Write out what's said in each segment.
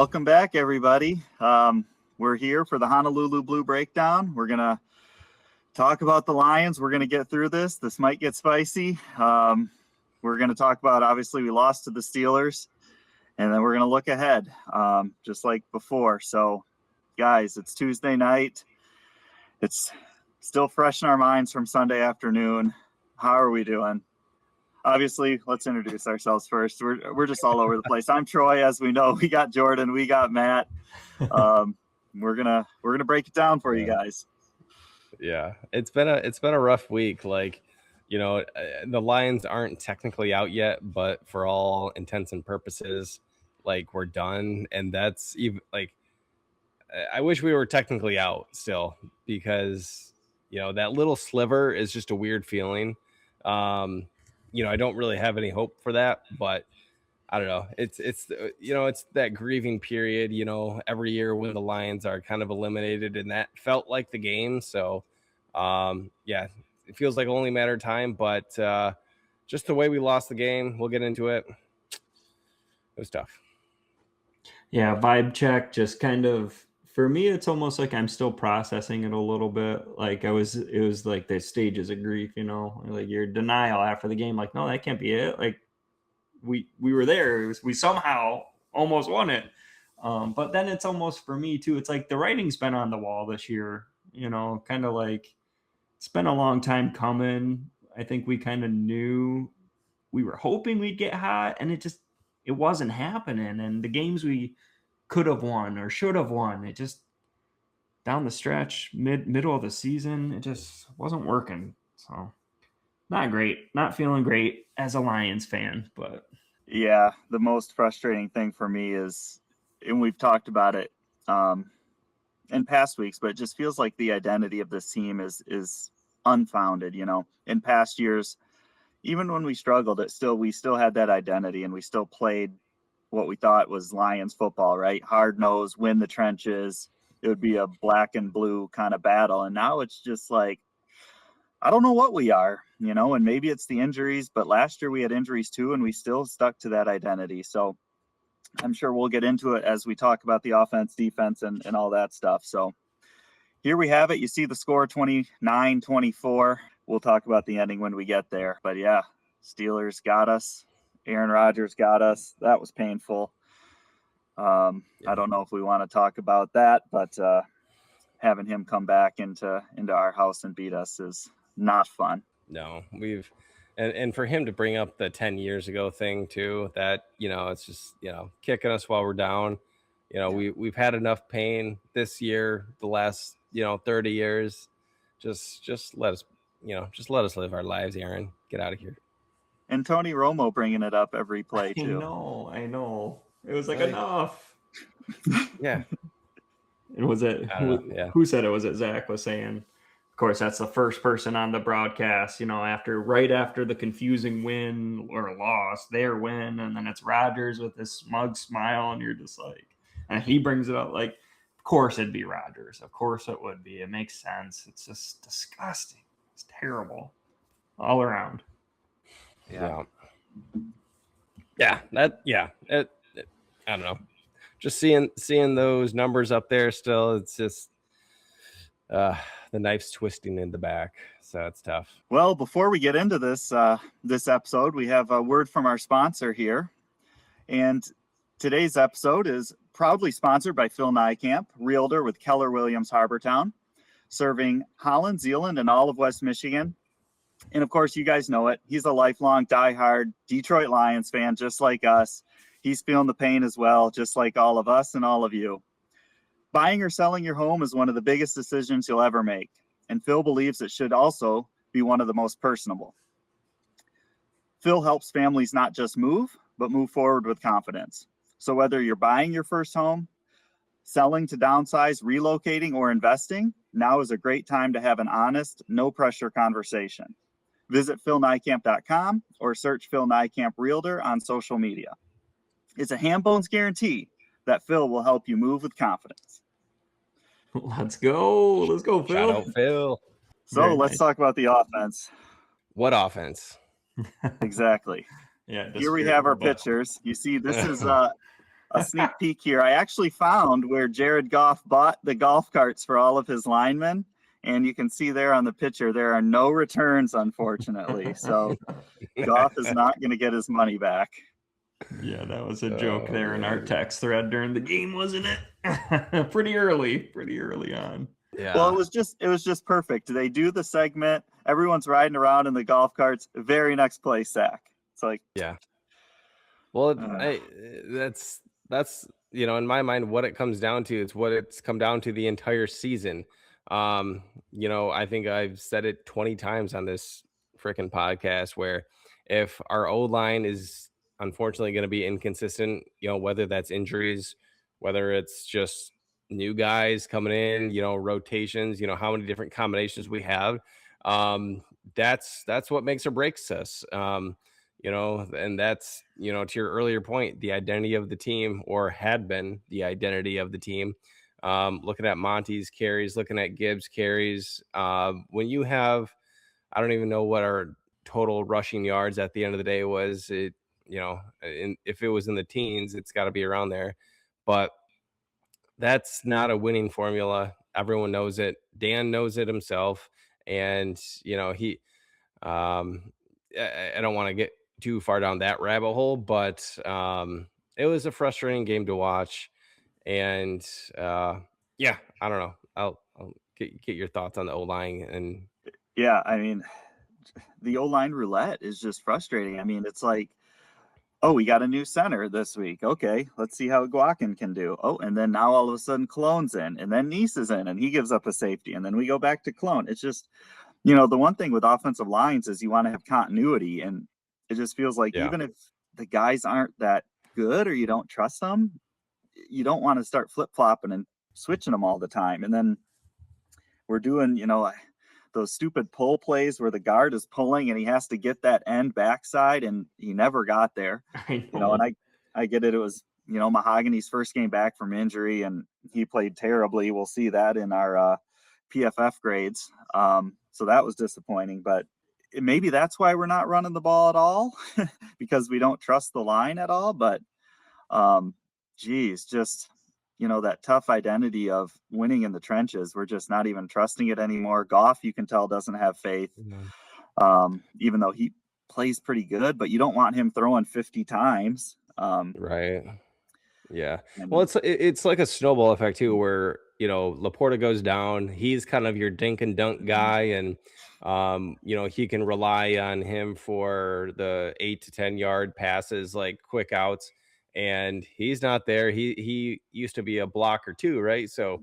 Welcome back, everybody. We're here for the Honolulu Blue Breakdown. We're going to talk about the Lions. We're going to get through this. This might get spicy. We're going to talk about, obviously, we lost to the Steelers, and then we're going to look ahead, just like before. So, guys, it's Tuesday night. It's still fresh in our minds from Sunday afternoon. How are we doing? Obviously, let's introduce ourselves first. We're just all over the place. I'm Troy, as we know. We got Jordan, we got Matt. We're gonna break it down for you guys. Yeah, it's been a rough week. Like, the Lions aren't technically out yet, but for all intents and purposes, like, we're done. And that's even like, I wish we were technically out still, because that little sliver is just a weird feeling. I don't really have any hope for that, but I don't know. It's that grieving period, every year when the Lions are kind of eliminated, and that felt like the game. So, it feels like only a matter of time, but just the way we lost the game, we'll get into it. It was tough. Yeah, vibe check, just kind of, for me, it's almost like I'm still processing it a little bit. Like it was like the stages of grief, like your denial after the game. Like, no, that can't be it. Like we were there. We somehow almost won it. But then it's almost, for me too, it's like the writing's been on the wall this year, kind of like it's been a long time coming. I think we kind of knew, we were hoping we'd get hot, and it wasn't happening. And the games we could have won or should have won, it just down the stretch, middle of the season, it just wasn't working. So not great, not feeling great as a Lions fan. But yeah, the most frustrating thing for me is, and we've talked about it in past weeks, but it just feels like the identity of this team is unfounded. In past years, even when we struggled, we still had that identity, and we still played what we thought was Lions football, right? Hard nose, win the trenches. It would be a black and blue kind of battle. And now it's just like, I don't know what we are, and maybe it's the injuries, but last year we had injuries too, and we still stuck to that identity. So I'm sure we'll get into it as we talk about the offense, defense, and all that stuff. So here we have it. You see the score, 29-24. We'll talk about the ending when we get there. But yeah, Steelers got us. Aaron Rodgers got us. That was painful. I don't know if we want to talk about that, but having him come back into our house and beat us is not fun. No, and for him to bring up the 10 years ago thing too, that, it's just, kicking us while we're down. We've had enough pain this year, the last, 30 years. Just let us, let us live our lives, Aaron. Get out of here. And Tony Romo bringing it up every play too. I know. It was like enough. Yeah. And was it who said it? Was it Zach was saying? Of course, that's the first person on the broadcast. Right after the confusing win or loss, their win, and then it's Rodgers with this smug smile, and you're just like, and he brings it up like, of course it'd be Rodgers. Of course it would be. It makes sense. It's just disgusting. It's terrible all around. Yeah. I don't know. Just seeing those numbers up there still, it's just the knife's twisting in the back, so it's tough. Well, before we get into this episode, we have a word from our sponsor here, and today's episode is proudly sponsored by Phil Nijkamp, realtor with Keller Williams Harbortown, serving Holland, Zeeland, and all of West Michigan. And of course, you guys know it. He's a lifelong diehard Detroit Lions fan, just like us. He's feeling the pain as well, just like all of us and all of you. Buying or selling your home is one of the biggest decisions you'll ever make, and Phil believes it should also be one of the most personable. Phil helps families not just move, but move forward with confidence. So whether you're buying your first home, selling to downsize, relocating, or investing, now is a great time to have an honest, no-pressure conversation. Visit philnijkamp.com or search Phil Nijkamp Realtor on social media. It's a hand-bones guarantee that Phil will help you move with confidence. Let's go, Phil. Shout out, Phil. So let's talk about the offense. What offense? Exactly. Yeah. Here we have our pictures. You see, this is a a sneak peek here. I actually found where Jared Goff bought the golf carts for all of his linemen. And you can see there on the picture, there are no returns, unfortunately. So Goff is not going to get his money back. Yeah, that was a joke there in our text thread during the game, wasn't it? pretty early on. Yeah. Well, it was just perfect. They do the segment, everyone's riding around in the golf carts, very next play sack. It's like, yeah. Well, that's in my mind what it comes down to. It's what it's come down to the entire season. I think I've said it 20 times on this freaking podcast where if our O-line is unfortunately going to be inconsistent, whether that's injuries, whether it's just new guys coming in, rotations, how many different combinations we have, that's what makes or breaks us. And that's, to your earlier point, the identity of the team, or had been the identity of the team. Looking at Monty's carries, looking at Gibbs carries, when you have, I don't even know what our total rushing yards at the end of the day was. If it was in the teens, it's got to be around there, but that's not a winning formula. Everyone knows it. Dan knows it himself. And, I don't want to get too far down that rabbit hole, but it was a frustrating game to watch. And I don't know. I'll get your thoughts on the O-line. And yeah, I mean, the O-line roulette is just frustrating. I mean, it's like, oh, we got a new center this week. Okay, let's see how Guakin can do. Oh, and then now all of a sudden Clone's in, and then Nice is in, and he gives up a safety, and then we go back to Clone. It's just, the one thing with offensive lines is you want to have continuity, and it just feels like even if the guys aren't that good or you don't trust them, you don't want to start flip-flopping and switching them all the time. And then we're doing, those stupid pull plays where the guard is pulling and he has to get that end backside, and he never got there. And I get it. It was, Mahogany's first game back from injury, and he played terribly. We'll see that in our PFF grades. So that was disappointing, but maybe that's why we're not running the ball at all because we don't trust the line at all. But just, that tough identity of winning in the trenches. We're just not even trusting it anymore. Goff, you can tell, doesn't have faith, even though he plays pretty good, but you don't want him throwing 50 times. Right. Yeah. Well, it's like a snowball effect too, where, Laporta goes down. He's kind of your dink and dunk guy. And, he can rely on him for the 8 to 10 yard passes, like quick outs. And he's not there. He used to be a blocker too, right? So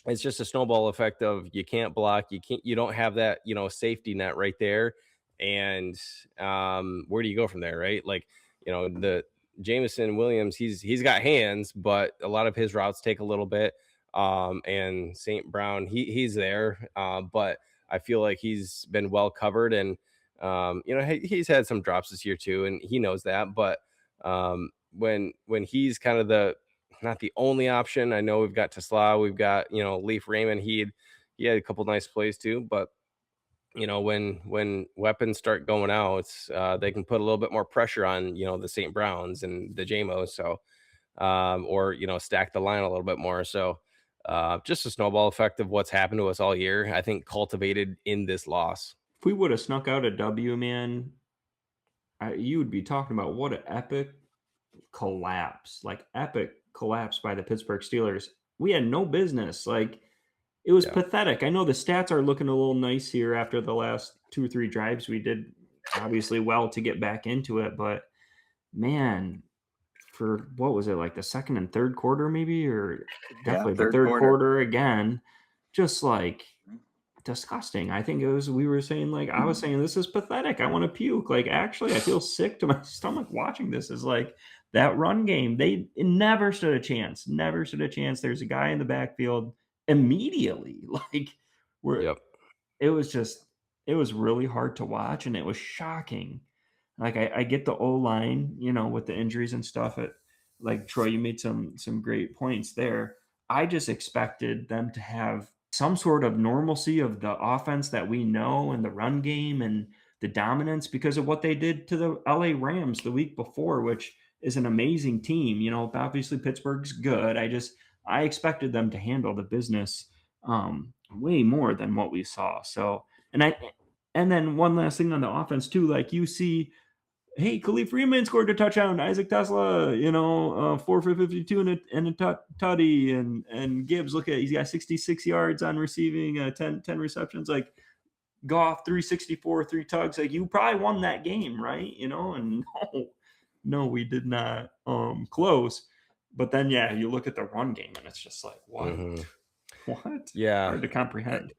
it's just a snowball effect of you can't block, you don't have that, safety net right there. And where do you go from there, right? Like, the Jameson Williams, he's got hands, but a lot of his routes take a little bit. And St. Brown, he's there, but I feel like he's been well covered, and he's had some drops this year too, and he knows that. But when he's kind of not the only option, I know we've got Tesla, we've got, Leaf Raymond, he had a couple nice plays too, but when weapons start going out, they can put a little bit more pressure on, the St. Browns and the JMOs. So, or, stack the line a little bit more. So, just a snowball effect of what's happened to us all year, I think, cultivated in this loss. If we would have snuck out a W, man, you would be talking about what an epic collapse by the Pittsburgh Steelers. We had no business. Like, it was pathetic. I know the stats are looking a little nice here after the last 2 or 3 drives. We did obviously well to get back into it, but man, for what was it, like the second and third quarter maybe, or definitely the third quarter again, just like disgusting. I think it was, we were saying, like, I was saying, this is pathetic. I want to puke. Like, actually, I feel sick to my stomach watching this. Is like that run game. It never stood a chance. Never stood a chance. There's a guy in the backfield immediately. Like, it was really hard to watch, and it was shocking. Like, I get the O-line, with the injuries and stuff. Like, Troy, you made some great points there. I just expected them to have some sort of normalcy of the offense that we know, and the run game and the dominance, because of what they did to the LA Rams the week before, which is an amazing team. Obviously Pittsburgh's good. I expected them to handle the business way more than what we saw. So, and then one last thing on the offense too, like you see, hey, Khalif Freeman scored a touchdown. Isaac Tesla, 4 for 52 and a tutty. And Gibbs, look at, he's got 66 yards on receiving, 10 receptions. Like Goff, 364, 3 tugs. Like you probably won that game, right? And no, we did not close. But then, yeah, you look at the run game and it's just like, what? Mhm. What? Yeah. Hard to comprehend.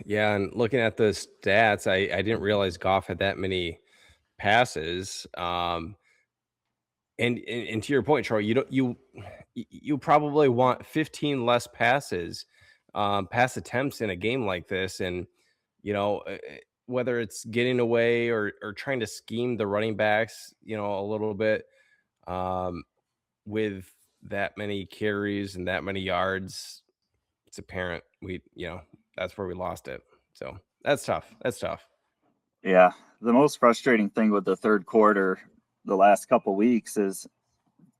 Yeah, and looking at the stats, I didn't realize Goff had that many passes. And to your point, Troy, you probably want 15 less passes, pass attempts in a game like this, and whether it's getting away or trying to scheme the running backs, a little bit, with that many carries and that many yards, it's apparent that's where we lost it. So that's tough. That's tough. Yeah. The most frustrating thing with the third quarter the last couple weeks is,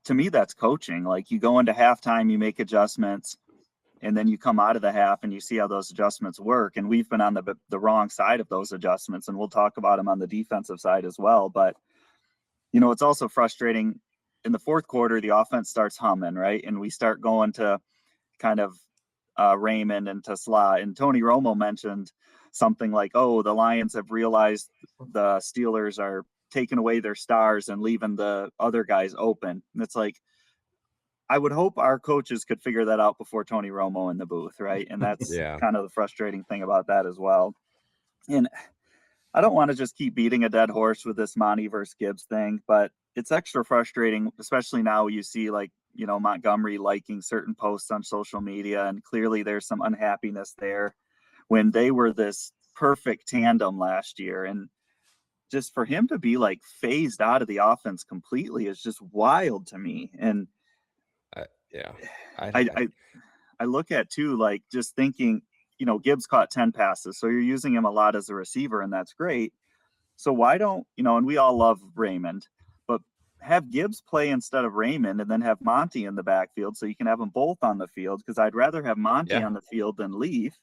to me, that's coaching. Like you go into halftime, you make adjustments, and then you come out of the half and you see how those adjustments work. And we've been on the wrong side of those adjustments, and we'll talk about them on the defensive side as well. But, it's also frustrating. In the fourth quarter, the offense starts humming, right? And we start going to kind of Raymond and Tesla. And Tony Romo mentioned something like, oh, the Lions have realized the Steelers are taking away their stars and leaving the other guys open. And it's like, I would hope our coaches could figure that out before Tony Romo in the booth, right? And that's Yeah. kind of the frustrating thing about that as well. And I don't want to just keep beating a dead horse with this Monty versus Gibbs thing, but it's extra frustrating, especially now you see like, Montgomery liking certain posts on social media, and clearly there's some unhappiness there when they were this perfect tandem last year. And just for him to be like phased out of the offense completely is just wild to me. And Yeah, I look at too, like just thinking, Gibbs caught 10 passes, so you're using him a lot as a receiver, and that's great. So why don't, and we all love Raymond, but have Gibbs play instead of Raymond, and then have Monty in the backfield so you can have them both on the field, because I'd rather have Monty on the field than Leaf.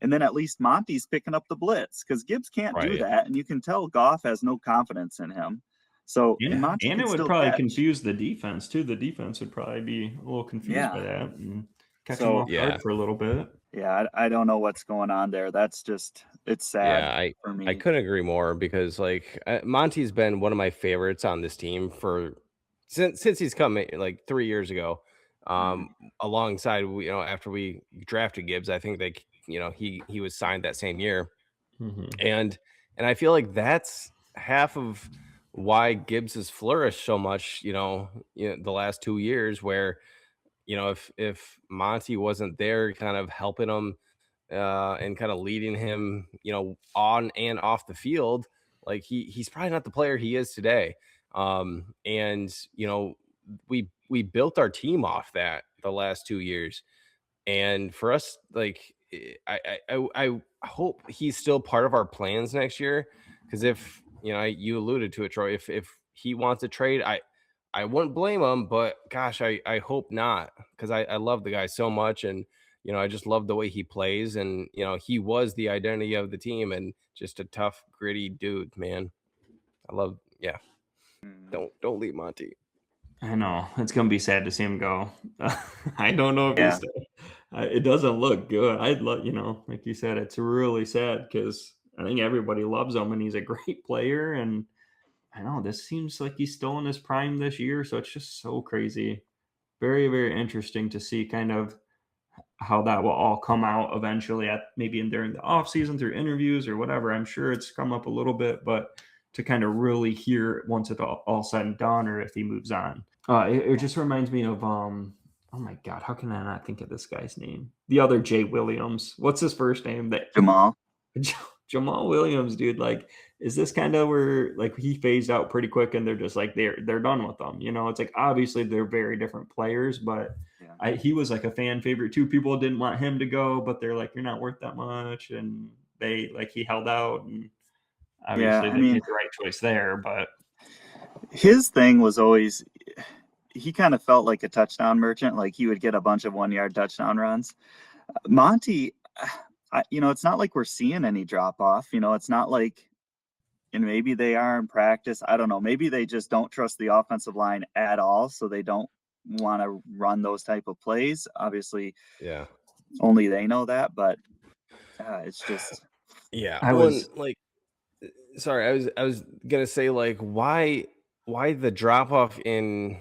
And then at least Monty's picking up the blitz, because Gibbs can't do that. And you can tell Goff has no confidence in him. So, Yeah, and Monty and it would still probably catch. confuse the defense too. The defense would probably be a little confused by that and catch them off Yeah. guard for a little bit. Yeah, I don't know what's going on there. That's just, it's sad for me. I couldn't agree more, because like Monty's been one of my favorites on this team since he's come in, like 3 years ago. Alongside, after we drafted Gibbs, I think he was signed that same year. And I feel like that's half of why Gibbs has flourished so much, the last 2 years, where if Monty wasn't there kind of helping him and kind of leading him, on and off the field, like he's probably not the player he is today. And we built our team off that the last 2 years. And for us, like I hope he's still part of our plans next year, because if you alluded to it, Troy, if he wants to trade, I wouldn't blame him, but gosh, I hope not, because I love the guy so much, and I just love the way he plays, and he was the identity of the team, and just a tough, gritty dude, man. I love, yeah. Don't leave Monty. I know it's gonna be sad to see him go. I don't know if Yeah. it doesn't look good. I'd love, like you said, it's really sad because I think everybody loves him and he's a great player. And I know this seems like he's still in his prime this year, so it's just so crazy. Very, very interesting to see kind of how that will all come out eventually, at maybe during the off season through interviews or whatever. I'm sure it's come up a little bit, but to kind of really hear it once it's all said and done, or if he moves on. It just reminds me of oh my God, how can I not think of this guy's name? The other Jay Williams. What's his first name? Jamal Williams, dude. Like, is this kind of where like he phased out pretty quick and they're just like they're done with them? It's like obviously they're very different players, but he was like a fan favorite too. People didn't want him to go, but they're like, you're not worth that much, and he held out, and obviously they made the right choice there. But His thing was always, he kind of felt like a touchdown merchant. Like he would get a bunch of 1-yard touchdown runs. Monty, it's not like we're seeing any drop off. It's not like, and maybe they are in practice. I don't know. Maybe they just don't trust the offensive line at all, so they don't want to run those type of plays. Obviously, Yeah. only they know that, but it's just. Yeah. Sorry, I was gonna say, like, why the drop off in.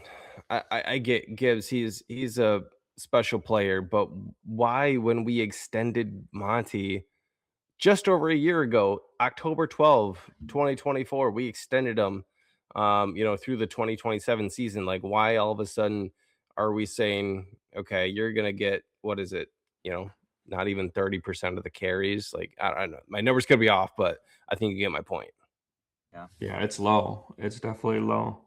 I get Gibbs. He's a special player, but why, when we extended Monty just over a year ago, October 12th, 2024, we extended him, through the 2027 season. Like, why all of a sudden are we saying, okay, you're gonna get, what is it, not even 30% of the carries? Like, I don't know, my numbers could be off, but I think you get my point. Yeah, it's low. It's definitely low.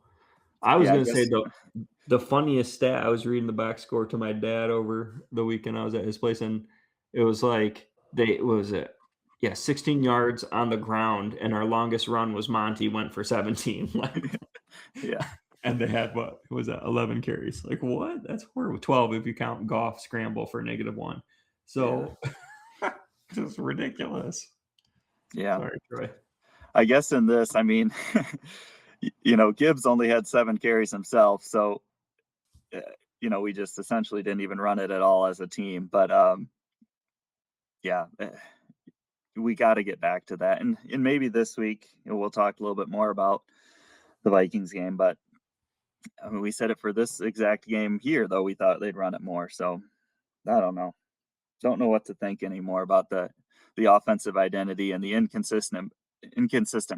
I was Yeah, I gonna say guess. the funniest stat. I was reading the back score to my dad over the weekend. I was at his place, and it was like what was it? Yeah, 16 yards on the ground, and our longest run was Monty went for 17. Like, Yeah. and they had what was that? 11 carries. Like, what? That's horrible. 12 if you count Goff scramble for -1. So just ridiculous. Yeah. Sorry, Troy. I guess in this, I mean, Gibbs only had 7 carries himself, so we just essentially didn't even run it at all as a team. But yeah, we got to get back to that, and maybe this week we'll talk a little bit more about the Vikings game. But I mean, we said it for this exact game here, though we thought they'd run it more. So I don't know what to think anymore about the offensive identity and the inconsistent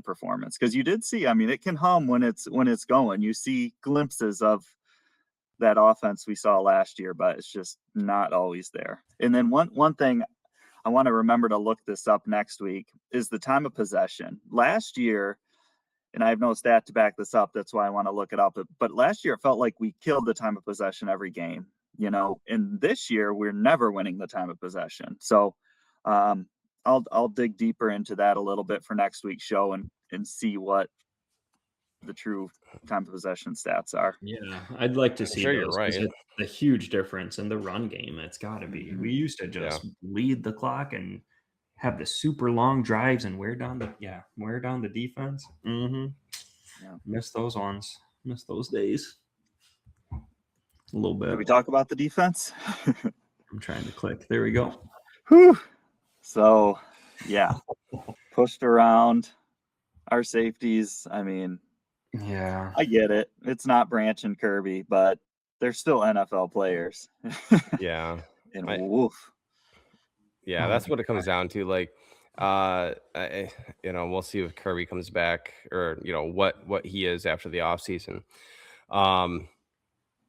performance, because you did see, I mean, it can hum when it's going. You see glimpses of that offense we saw last year, but it's just not always there. And then one thing I want to remember to look this up next week is the time of possession. Last year, and I have no stat to back this up, that's why I want to look it up, but last year it felt like we killed the time of possession every game, and this year we're never winning the time of possession. So I'll dig deeper into that a little bit for next week's show and see what the true time of possession stats are. Yeah, I'd like to I'm see sure you're those because right. it's a huge difference in the run game. It's got to be. We used to Yeah. just lead the clock and have the super long drives and wear down the defense. Yeah. Miss those ones. Miss those days. A little Did we bit. talk about the defense? I'm trying to click. There we go. Whew. So, yeah, pushed around our safeties. I mean, Yeah. I get it. It's not Branch and Kirby, but they're still NFL players. Yeah. And I, woof. Yeah, Oh, that's what it comes down to. Like, we'll see if Kirby comes back, or what he is after the offseason.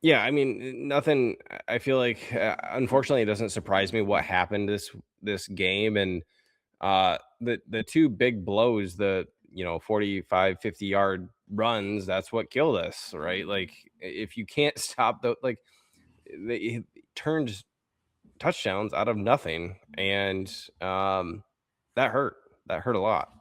Yeah, I mean, nothing. I feel like, unfortunately, it doesn't surprise me what happened this game, and the two big blows, the 45, 50-yard runs, that's what killed us, right? Like, if you can't stop the, like, they turned touchdowns out of nothing, and that hurt a lot.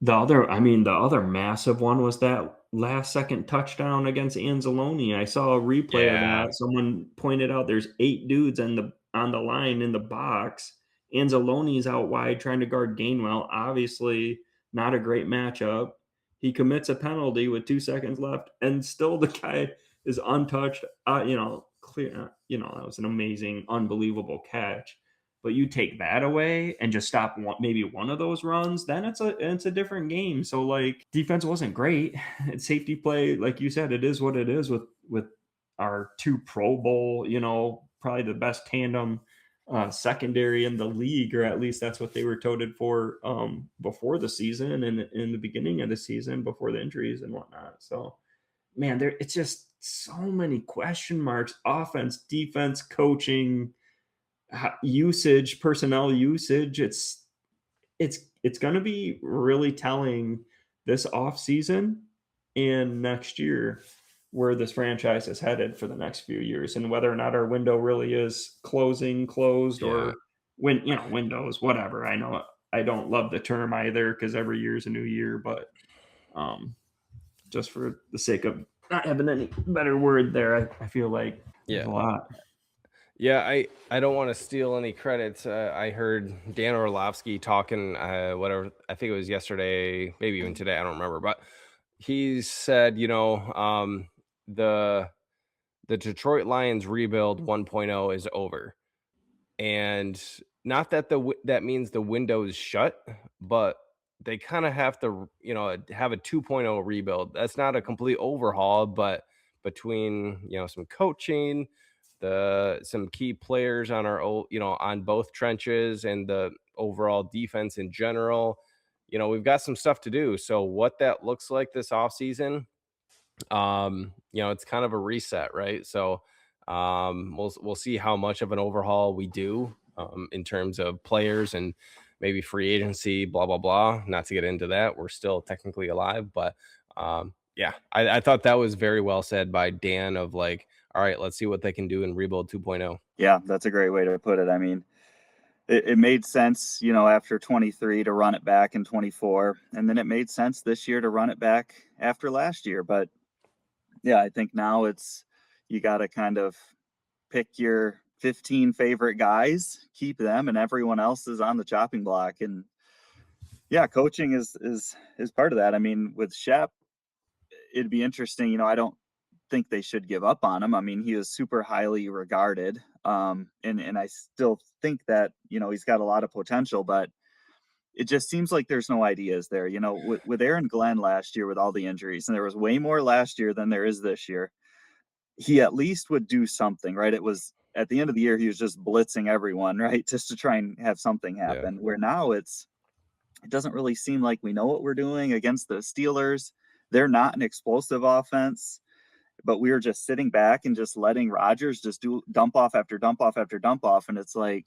The other massive one was that last second touchdown against Anzalone. I saw a replay of Yeah. that. Someone pointed out there's 8 dudes on the line in the box. Anzalone's out wide trying to guard Gainwell. Obviously, not a great matchup. He commits a penalty with 2 seconds left, and still the guy is untouched. Clear. That was an amazing, unbelievable catch. But you take that away and just stop maybe one of those runs, then it's a different game. So, like, defense wasn't great. And safety play, like you said, it is what it is with our 2 Pro Bowl, probably the best tandem secondary in the league, or at least that's what they were touted for before the season and in the beginning of the season before the injuries and whatnot. So, man, it's just so many question marks: offense, defense, coaching, personnel usage. It's going to be really telling this off season and next year where this franchise is headed for the next few years, and whether or not our window really is closed, Yeah. or windows, whatever. I know I don't love the term either because every year is a new year, but just for the sake of not having any better word there. I feel like there's a lot. Yeah, I don't want to steal any credits. I heard Dan Orlovsky talking, whatever, I think it was yesterday, maybe even today, I don't remember, but he said, the Detroit Lions rebuild 1.0 is over. And not that that means the window is shut, but they kind of have to, have a 2.0 rebuild. That's not a complete overhaul, but between, some coaching, some key players on on both trenches and the overall defense in general, we've got some stuff to do. So what that looks like this offseason, it's kind of a reset, right? So we'll see how much of an overhaul we do in terms of players and maybe free agency, blah blah blah. Not to get into that, we're still technically alive, but yeah, I thought that was very well said by Dan. Of like, all right, let's see what they can do in rebuild 2.0. Yeah, that's a great way to put it. I mean, it made sense, after 23 to run it back in 24, and then it made sense this year to run it back after last year. But yeah, I think now you got to kind of pick your 15 favorite guys, keep them, and everyone else is on the chopping block. And yeah, coaching is part of that. I mean, with Shep, it'd be interesting. I don't think they should give up on him. I mean, he is super highly regarded. And I still think that, he's got a lot of potential, but it just seems like there's no ideas there. With Aaron Glenn last year with all the injuries, and there was way more last year than there is this year, he at least would do something, right? It was at the end of the year, he was just blitzing everyone, right? Just to try and have something happen. Where now it doesn't really seem like we know what we're doing against the Steelers. They're not an explosive offense, but we were just sitting back and just letting Rodgers just do dump off after dump off after dump off. And it's like,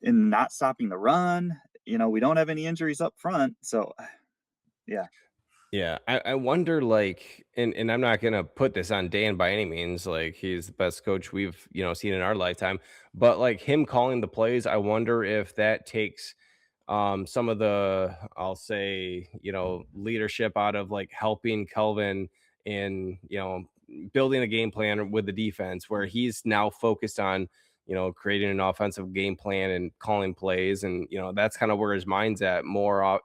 and not stopping the run, we don't have any injuries up front. So yeah. Yeah, I wonder, like, and I'm not gonna put this on Dan by any means. Like, he's the best coach we've seen in our lifetime, but like him calling the plays, I wonder if that takes some of the, I'll say, leadership out of like helping Kelvin in building a game plan with the defense, where he's now focused on creating an offensive game plan and calling plays, and that's kind of where his mind's at more,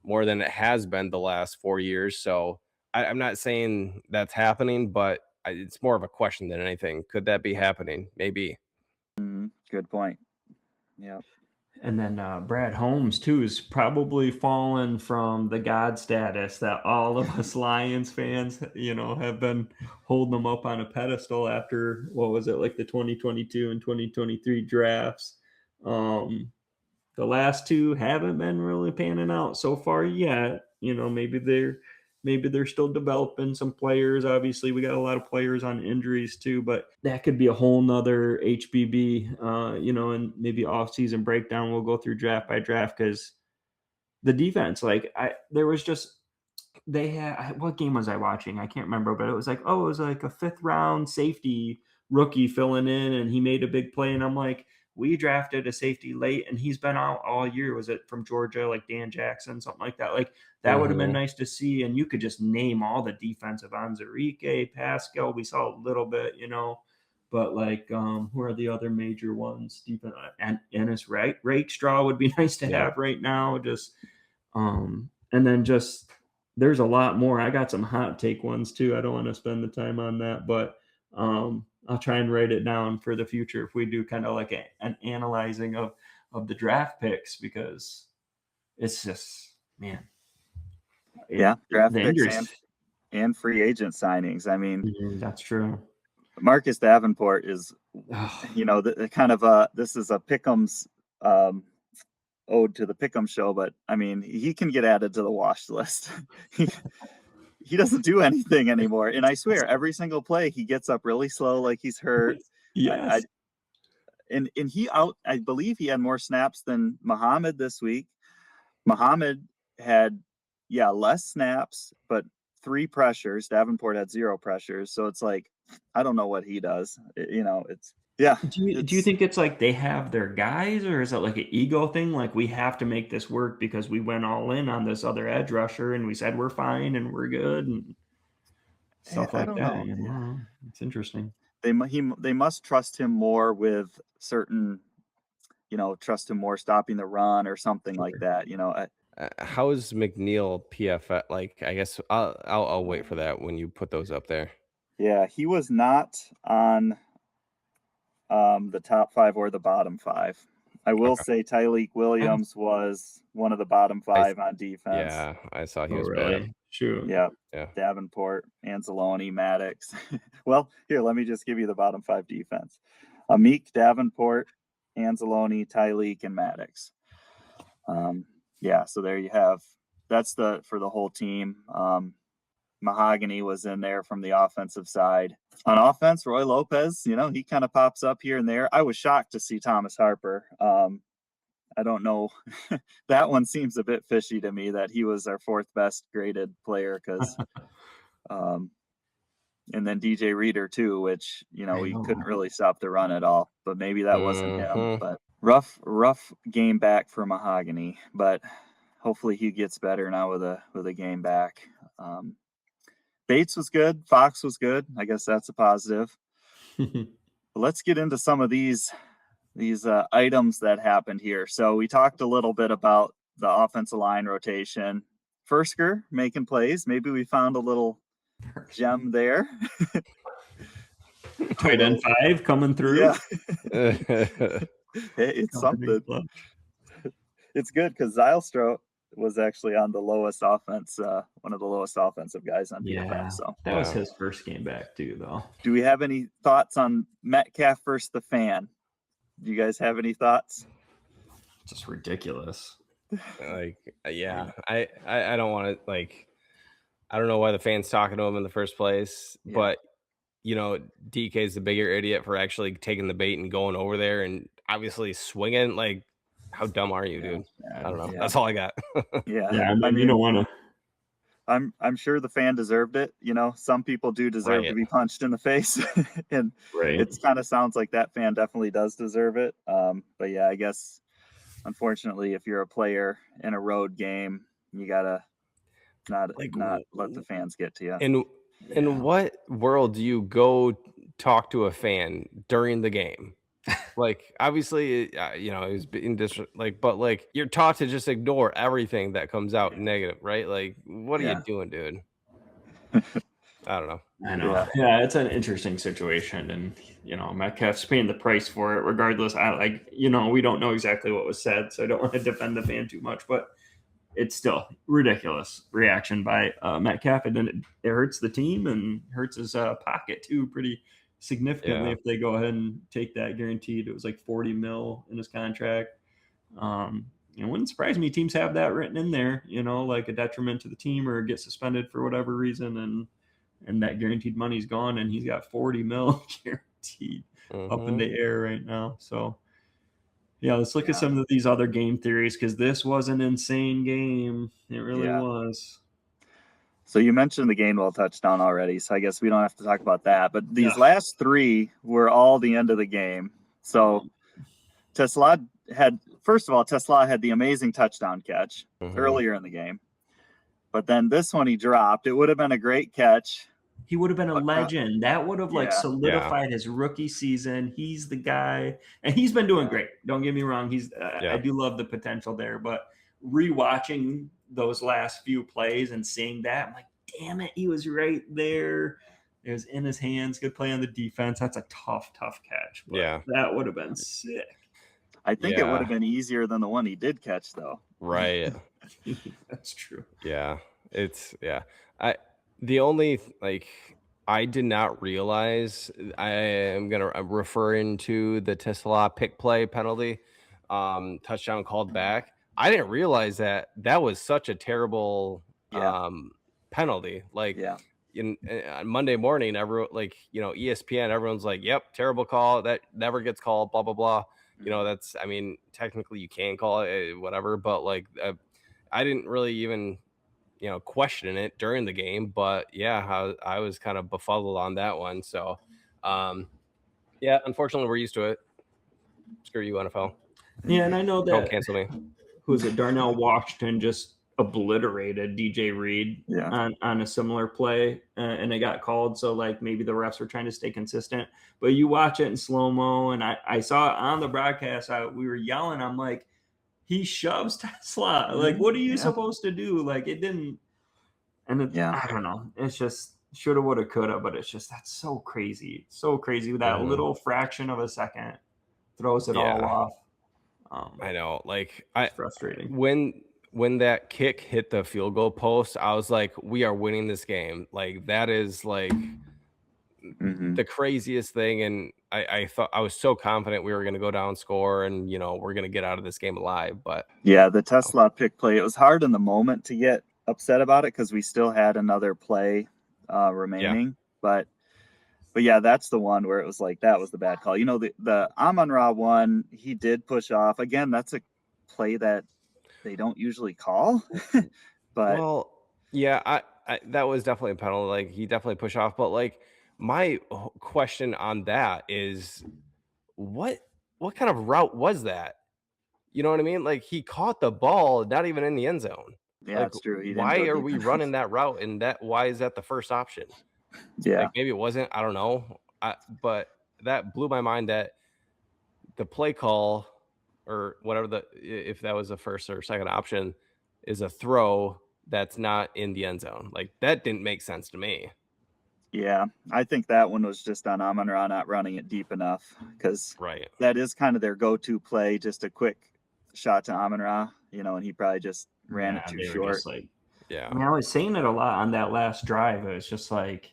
more than it has been the last 4 years. So I'm not saying that's happening, but it's more of a question than anything. Could that be happening? Maybe. Good point. Yeah. And then Brad Holmes, too, is probably fallen from the God status that all of us Lions fans, have been holding them up on a pedestal after, what was it, like the 2022 and 2023 drafts. The last two haven't been really panning out so far yet. Maybe they're still developing some players. Obviously, we got a lot of players on injuries too, but that could be a whole nother HBB, and maybe off-season breakdown. We'll go through draft by draft, because the defense, they had, what game was I watching? I can't remember, but it was like a 5th round safety rookie filling in, and he made a big play. And I'm like, we drafted a safety late and he's been out all year. Was it from Georgia, like Dan Jackson, something like that? Like, that would have been nice to see. And you could just name all the defensive, Anzarike, Pascal. We saw a little bit, but like, who are the other major ones? And Ennis Rakestraw would be nice to have right now. Just, and then just, there's a lot more. I got some hot take ones too. I don't want to spend the time on that, but I'll try and write it down for the future if we do kind of like an analyzing of the draft picks, because it's just, man. Draft picks and free agent signings. I mean, that's true. Marcus Davenport is, the kind of this is a Pick'em's ode to the Pick'em show, but I mean, he can get added to the watch list. He doesn't do anything anymore, and I swear, every single play he gets up really slow, like he's hurt. Yes. I believe he had more snaps than Muhammad this week. Muhammad had less snaps, but 3 pressures. Davenport had 0 pressures. So it's like, I don't know what he does. It's Yeah. Do you think it's like they have their guys, or is it like an ego thing? Like, we have to make this work because we went all in on this other edge rusher and we said we're fine and we're good and stuff I like don't that. know. You know, it's interesting. They must trust him more with certain, trust him more stopping the run or something like Sure. that. How is McNeil PFF? Like, I guess I'll wait for that when you put those up there. Yeah, he was not on the top 5 or the bottom 5. I will Okay. say Tyleek Williams was one of the bottom 5 on defense. Yeah, I saw he Oh, was really? bad. Shoot. Yeah. Yeah. Davenport, Anzalone, Maddox. Well, here, let me just give you the bottom 5 defense. Amik, Davenport, Anzalone, Tyleek, and Maddox. Yeah, so there you have. That's for the whole team. Mahogany was in there from the offensive side. On offense, Roy Lopez, he kind of pops up here and there. I was shocked to see Thomas Harper. I don't know. That one seems a bit fishy to me that he was our 4th best graded player because, and then DJ Reader too, which, we couldn't really stop the run at all, but maybe that wasn't him. But rough game back for Mahogany, but hopefully he gets better now with a game back. Bates was good. Fox was good. I guess that's a positive. Let's get into some of these items that happened here. So we talked a little bit about the offensive line rotation. Fursker making plays. Maybe we found a little gem there. Tight end 5 coming through. Yeah. It's something. It's good because Zylstra was actually on the lowest offense, one of the lowest offensive guys on PFF. So that was his first game back too, though. Do we have any thoughts on Metcalf versus the fan? Do you guys have any thoughts? Just ridiculous. Like, yeah, I don't want to, like, I don't know why the fans talking to him in the first place, but DK is the bigger idiot for actually taking the bait and going over there and obviously swinging. Like, how dumb are you, dude? I don't know. Yeah. That's all I got. Yeah, I mean, you don't want to. I'm sure the fan deserved it. Some people do deserve to be punched in the face, and it kind of sounds like that fan definitely does deserve it. But yeah, I guess unfortunately, if you're a player in a road game, you gotta not let the fans get to you. In what world do you go talk to a fan during the game? Like, obviously, he's being but like, you're taught to just ignore everything that comes out negative, right? Like, what are you doing, dude? I don't know. I know. Yeah, it's an interesting situation, and Metcalf's paying the price for it. Regardless, we don't know exactly what was said, so I don't want to defend the fan too much, but it's still ridiculous reaction by Metcalf, and then it hurts the team and hurts his pocket too, pretty significantly if they go ahead and take that guaranteed. It was like $40 million in his contract. It wouldn't surprise me. Teams have that written in there, like a detriment to the team or get suspended for whatever reason, and that guaranteed money's gone, and he's got $40 million guaranteed up in the air right now. So yeah, let's look at some of these other game theories, because this was an insane game. It really was. So you mentioned the Gainwell touchdown already, so I guess we don't have to talk about that. But these last 3 were all the end of the game. So Tesla had the amazing touchdown catch earlier in the game. But then this one he dropped. It would have been a great catch. He would have been a legend. That would have solidified his rookie season. He's the guy, and he's been doing great. Don't get me wrong. I do love the potential there, but rewatching those last few plays and seeing that, I'm like, damn it, he was right there. It was in his hands. Good play on the defense. That's a tough catch. But that would have been sick. I think it would have been easier than the one he did catch, though. Right. That's true. Yeah. The only, I did not realize, I'm referring to the Tesla pick play penalty, touchdown called back. I didn't realize that was such a terrible penalty. On Monday morning, everyone, ESPN, everyone's like, yep, terrible call. That never gets called, blah, blah, blah. That's, technically you can call it whatever, but I didn't really even question it during the game, but I was kind of befuddled on that one. So Yeah, unfortunately, we're used to it. Screw you, NFL. Yeah, and I know Don't that cancel me. who's it? Darnell Washington just obliterated DJ Reed on a similar play, and it got called. So like maybe the refs were trying to stay consistent. But you watch it in slow mo, and I saw it on the broadcast. We were yelling. I'm like, he shoves Tesla. Like, what are you supposed to do? Like, it didn't. And I don't know. It's just shoulda, woulda, coulda. But it's just that's so crazy. So crazy. That little fraction of a second throws it all off. I know. Like, it's frustrating. When that kick hit the field goal post, I was like, we are winning this game. Like, that is like the craziest thing. And I thought I was so confident we were going to go down, score, and we're going to get out of this game alive. But yeah, the Tesla pick play, it was hard in the moment to get upset about it because we still had another play remaining. But yeah, that's the one where it was like that was the bad call. The Amon-Ra one, he did push off. Again, that's a play that they don't usually call. But well, yeah, I that was definitely a penalty. Like, he definitely pushed off. But like, my question on that is, what kind of route was that? You know what I mean? Like, he caught the ball, not even in the end zone. Yeah, like, that's true. Why are we running that route? And why is that the first option? Yeah. Like, maybe it wasn't. I don't know. But that blew my mind that the play call or whatever if that was the first or second option is a throw that's not in the end zone. Like, that didn't make sense to me. Yeah, I think that one was just on Amon-Ra not running it deep enough because that is kind of their go-to play, just a quick shot to Amon-Ra, and he probably just ran it too short. I mean, I was saying it a lot on that last drive. It was just like,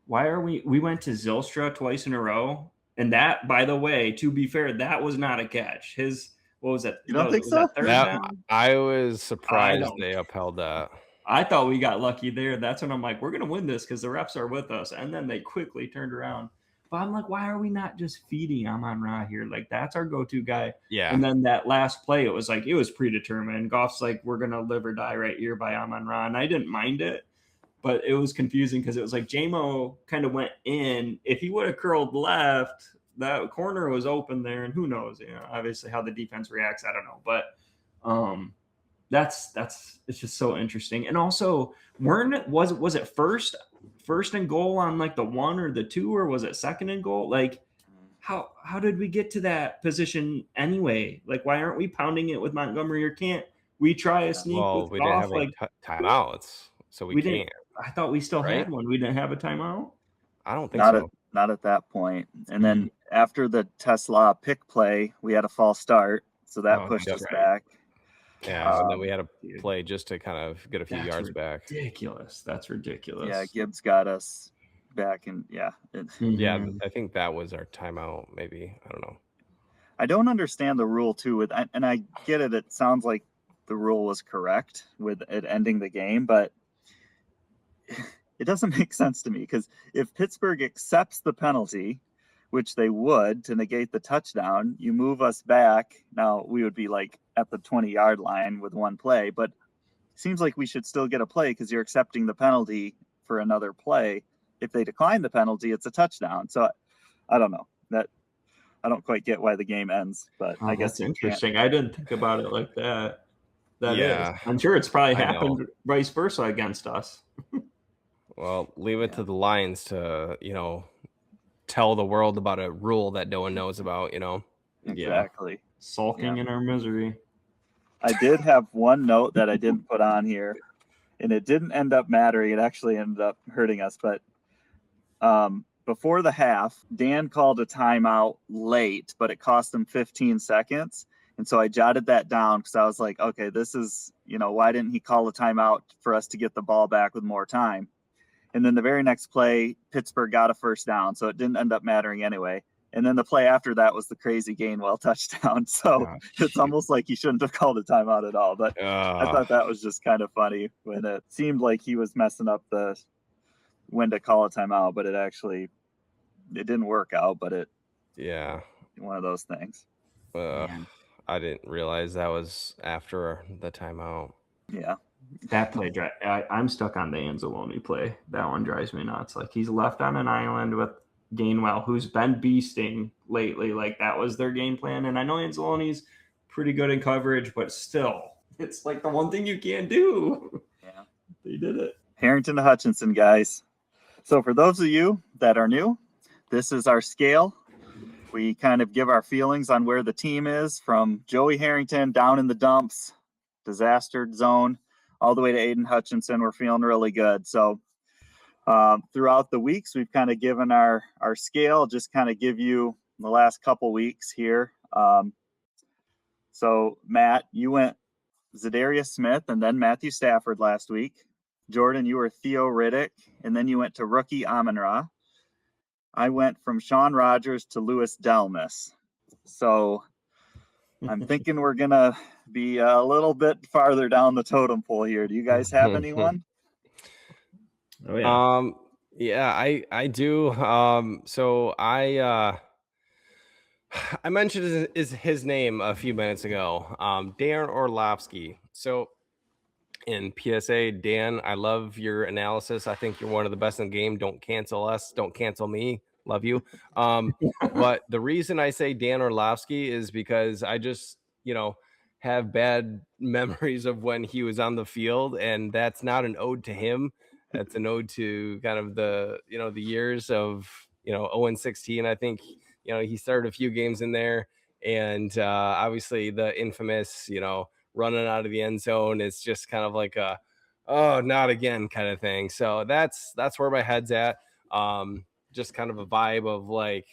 why are we went to Zylstra twice in a row. And that, by the way, to be fair, that was not a catch. What was it? You don't think so? I was surprised they upheld that. I thought we got lucky there. That's when I'm like, we're going to win this because the refs are with us. And then they quickly turned around. But I'm like, why are we not just feeding Amon-Ra here? Like, that's our go-to guy. Yeah. And then that last play, it was predetermined. Goff's like, we're going to live or die right here by Amon-Ra. And I didn't mind it. But it was confusing because it was like J-Mo kind of went in. If he would have curled left, that corner was open there. And who knows, obviously how the defense reacts. I don't know. But that's it's just so interesting. And also, was it first and goal on like the 1 or the 2, or was it second and goal? Like, how did we get to that position anyway? Like, why aren't we pounding it with Montgomery, or can't we try a sneak with we Goff? didn't have timeouts, so we can't. I thought we still had one. We didn't have a timeout. I don't think so. Not at that point. And then after the Tesla pick play, we had a false start, so that pushed us back. Yeah, and then we had to play just to kind of get a few yards back. Ridiculous. That's ridiculous. Yeah, Gibbs got us back, and yeah, I think that was our timeout. Maybe, I don't know. I don't understand the rule too. And I get it. It sounds like the rule was correct with it ending the game, but it doesn't make sense to me because if Pittsburgh accepts the penalty, which they would to negate the touchdown, you move us back. Now we would be like at the 20-yard line with one play, but it seems like we should still get a play because you're accepting the penalty for another play. If they decline the penalty, it's a touchdown. So I don't know. That I don't quite get why the game ends, but I guess that's interesting. I didn't think about it like that. Yeah. Is. I'm sure it's probably happened vice versa against us. Well, leave it to the Lions to, tell the world about a rule that no one knows about, Exactly. Sulking in our misery. I did have one note that I didn't put on here, and it didn't end up mattering. It actually ended up hurting us. But before the half, Dan called a timeout late, but it cost him 15 seconds. And so I jotted that down because I was like, okay, this is, why didn't he call a timeout for us to get the ball back with more time? And then the very next play, Pittsburgh got a first down, so it didn't end up mattering anyway. And then the play after that was the crazy Gainwell touchdown. So it's almost like he shouldn't have called a timeout at all. But I thought that was just kind of funny when it seemed like he was messing up when to call a timeout, but it didn't work out. But one of those things. I didn't realize that was after the timeout. Yeah. That play, I'm stuck on the Anzalone play. That one drives me nuts. Like, he's left on an island with Gainwell, who's been beasting lately. Like, that was their game plan. And I know Anzalone's pretty good in coverage, but still, it's like the one thing you can't do. Yeah. They did it. Harrington to Hutchinson, guys. So for those of you that are new, this is our scale. We kind of give our feelings on where the team is, from Joey Harrington down in the dumps, disaster zone, all the way to Aiden Hutchinson. We're feeling really good. So throughout the weeks, we've kind of given our scale, just kind of give you the last couple weeks here. So Matt, you went Zadarius Smith and then Matthew Stafford last week. Jordan, you were Theo Riddick, and then you went to rookie Amon-Ra. I went from Sean Rogers to Louis Delmas. So I'm thinking we're going to be a little bit farther down the totem pole here. Do you guys have anyone? Oh, yeah. Yeah, I do. So I mentioned his name a few minutes ago. Dan Orlovsky. So in PSA, Dan, I love your analysis. I think you're one of the best in the game. Don't cancel us. Don't cancel me. Love you. But the reason I say Dan Orlovsky is because I just, have bad memories of when he was on the field, and that's not an ode to him. That's an ode to kind of the years of 0-16. I think he started a few games in there, and obviously the infamous running out of the end zone is just kind of like a not again kind of thing. So that's where my head's at. Just kind of a vibe of like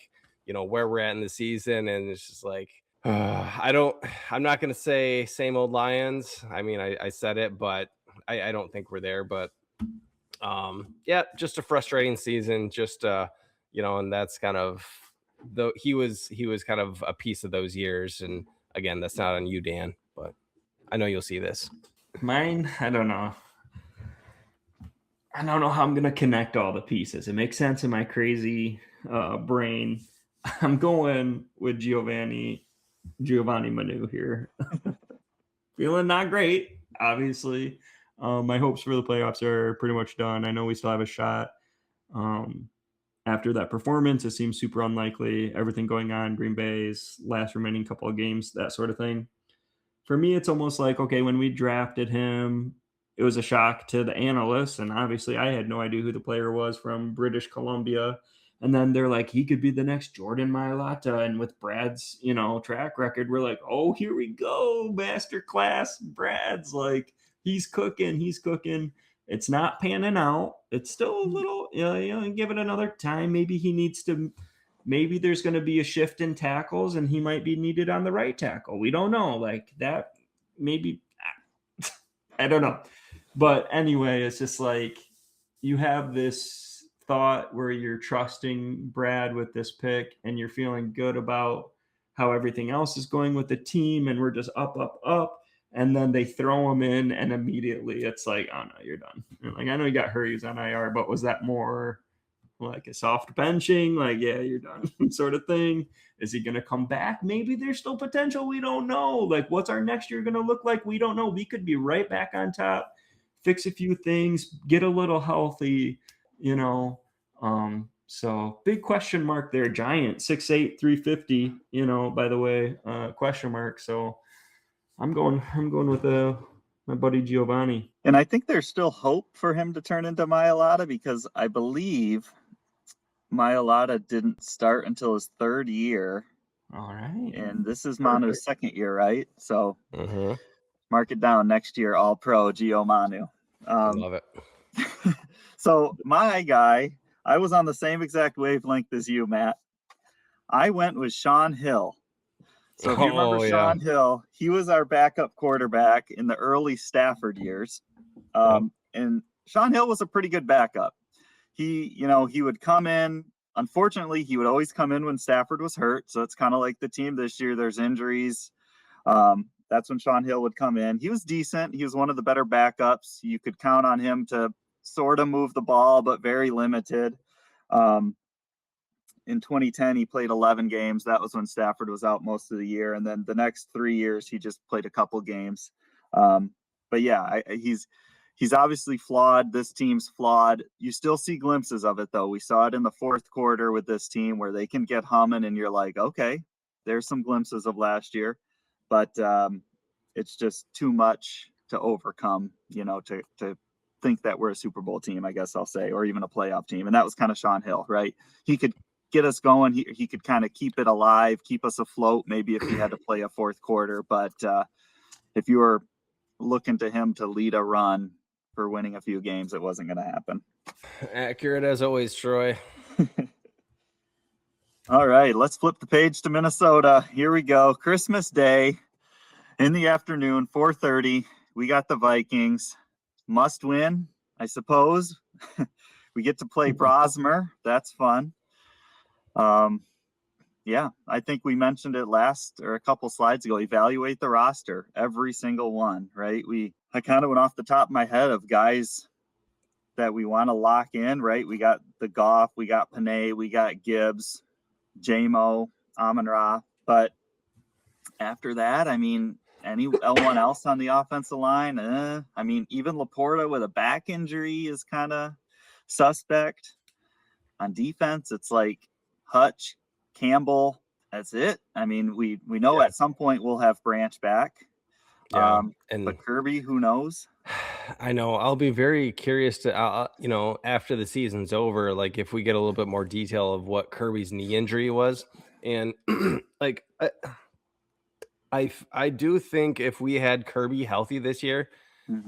where we're at in the season, and it's just like I'm not gonna say same old Lions. I mean, I said it, but I don't think we're there. But yeah, just a frustrating season. Just and that's kind of he was kind of a piece of those years. And again, that's not on you, Dan, but I know you'll see this. Mine, I don't know. I don't know how I'm going to connect all the pieces. It makes sense in my crazy brain. I'm going with Giovanni Manu here. Feeling not great, obviously. My hopes for the playoffs are pretty much done. I know we still have a shot. After that performance, it seems super unlikely. Everything going on, Green Bay's last remaining couple of games, that sort of thing. For me, it's almost like, okay, when we drafted him, it was a shock to the analysts. And obviously, I had no idea who the player was from British Columbia. And then they're like, he could be the next Jordan Mailata. And with Brad's, track record, we're like, oh, here we go. Masterclass. Brad's like, he's cooking. It's not panning out. It's still a little, give it another time. Maybe he needs to. Maybe there's going to be a shift in tackles and he might be needed on the right tackle. We don't know. Like that, maybe, I don't know. But anyway, it's just like you have this thought where you're trusting Brad with this pick and you're feeling good about how everything else is going with the team. And we're just up. And then they throw him in and immediately it's like, oh no, you're done. Like, I know you got Hurries on IR, but was that more like a soft benching, like, yeah, you're done sort of thing? Is he going to come back? Maybe there's still potential. We don't know. Like, what's our next year going to look like? We don't know. We could be right back on top, fix a few things, get a little healthy, so big question mark there. Giant 6'8", 350, by the way, question mark. So I'm going with my buddy Giovanni. And I think there's still hope for him to turn into Mailata, because I believe Mailata didn't start until his third year. All right. And this is Manu's second year, right? So mark it down, next year, all pro Gio Manu. Love it. So my guy, I was on the same exact wavelength as you, Matt. I went with Sean Hill. So if you remember Sean Hill, he was our backup quarterback in the early Stafford years. And Sean Hill was a pretty good backup. He would come in. Unfortunately, he would always come in when Stafford was hurt. So it's kind of like the team this year. There's injuries. That's when Sean Hill would come in. He was decent. He was one of the better backups. You could count on him to sort of move the ball, but very limited. In 2010, he played 11 games. That was when Stafford was out most of the year. And then the next 3 years, he just played a couple games. But yeah, he's obviously flawed. This team's flawed. You still see glimpses of it, though. We saw it in the fourth quarter with this team where they can get humming, and you're like, okay, there's some glimpses of last year. But it's just too much to overcome, to think that we're a Super Bowl team, I guess I'll say, or even a playoff team. And that was kind of Sean Hill, right? He could get us going. He could kind of keep it alive, keep us afloat, maybe if he had to play a fourth quarter. But if you were looking to him to lead a run for winning a few games, it wasn't going to happen. Accurate as always, Troy. All right, let's flip the page to Minnesota. Here we go. Christmas Day in the afternoon, 4:30. We got the Vikings. Must win, I suppose. We get to play Brosmer. That's fun. Yeah, I think we mentioned it a couple slides ago. Evaluate the roster, every single one, right? I kind of went off the top of my head of guys that we want to lock in, right? We got the Goff, we got Panay, we got Gibbs, J-Mo, Amon-Ra. But after that, I mean, anyone else on the offensive line? I mean, even Laporta with a back injury is kind of suspect. On defense, it's like Hutch, Campbell, that's it. I mean, we know at some point we'll have Branch back. Yeah, but Kirby, who knows? I know. I'll be very curious to, after the season's over, like if we get a little bit more detail of what Kirby's knee injury was, and like I do think if we had Kirby healthy this year,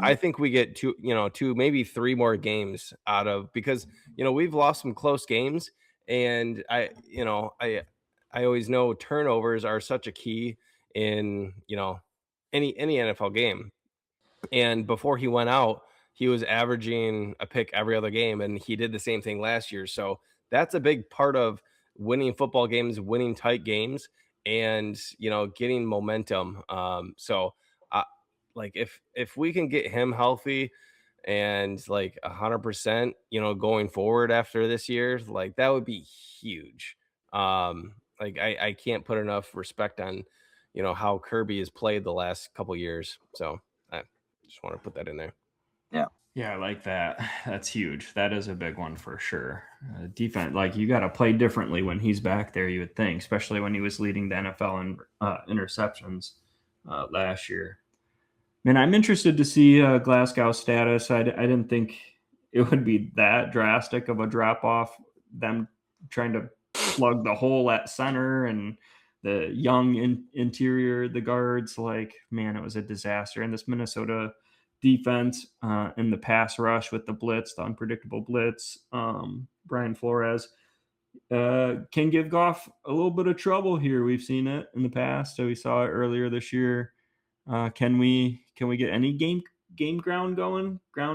I think we get two, maybe 3 more games out of, because we've lost some close games, and I always know turnovers are such a key in any NFL game. And before he went out, he was averaging a pick every other game, and he did the same thing last year. So that's a big part of winning football games, winning tight games, and getting momentum. Like if we can get him healthy and like 100%, going forward after this year, like that would be huge. Like I can't put enough respect on how Kirby has played the last couple years. So I just want to put that in there. Yeah, I like that. That's huge. That is a big one for sure. Defense, like you got to play differently when he's back there, you would think, especially when he was leading the NFL in interceptions last year. Man, I'm interested to see Glasgow's status. I didn't think it would be that drastic of a drop off, them trying to plug the hole at center and the young interior, the guards. Like, man, it was a disaster. And this Minnesota defense in the pass rush with the blitz, the unpredictable blitz, Brian Flores can give Goff a little bit of trouble here. We've seen it in the past. So we saw it earlier this year. Can we get any ground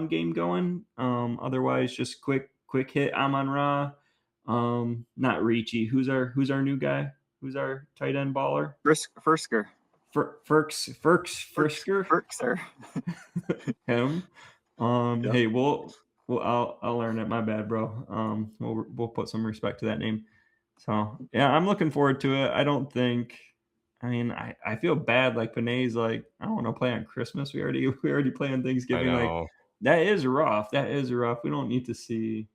game going? Otherwise, just quick hit Amon-Ra. Not Ricci. Who's our new guy? Who's our tight end baller? Firsker. Firkser. Him. Yep. Hey, I'll learn it. My bad, bro. We'll put some respect to that name. So yeah, I'm looking forward to it. I feel bad. Like Panay's like, I don't want to play on Christmas. We already play on Thanksgiving. Like that is rough. We don't need to see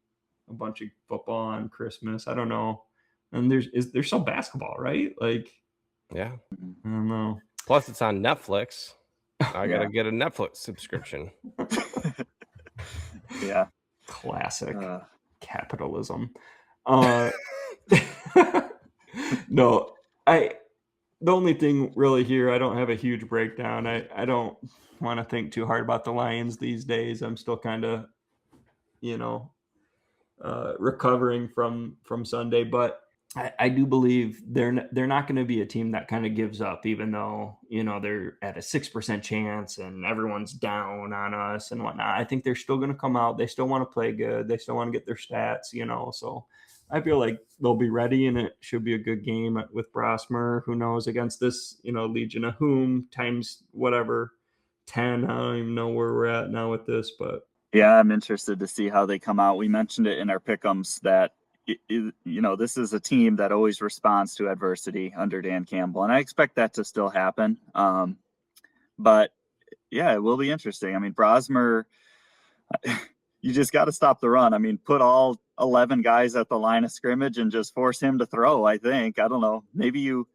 a bunch of football on Christmas. I don't know. And there's still basketball, right? Like, yeah, I don't know. Plus, it's on Netflix. I gotta get a Netflix subscription. Yeah, classic capitalism. No, the only thing really here, I don't have a huge breakdown. I don't want to think too hard about the Lions these days. I'm still kind of, recovering from Sunday, but I do believe they're not going to be a team that kind of gives up, even though, they're at a 6% chance and everyone's down on us and whatnot. I think they're still going to come out. They still want to play good. They still want to get their stats, so I feel like they'll be ready, and it should be a good game with Brosmer. Who knows, against this, Legion of Whom times whatever 10. I don't even know where we're at now with this, but yeah, I'm interested to see how they come out. We mentioned it in our pick'ems that this is a team that always responds to adversity under Dan Campbell, and I expect that to still happen. But yeah, it will be interesting. I mean, Brosmer, you just got to stop the run. I mean, put all 11 guys at the line of scrimmage and just force him to throw, I think. I don't know. Maybe you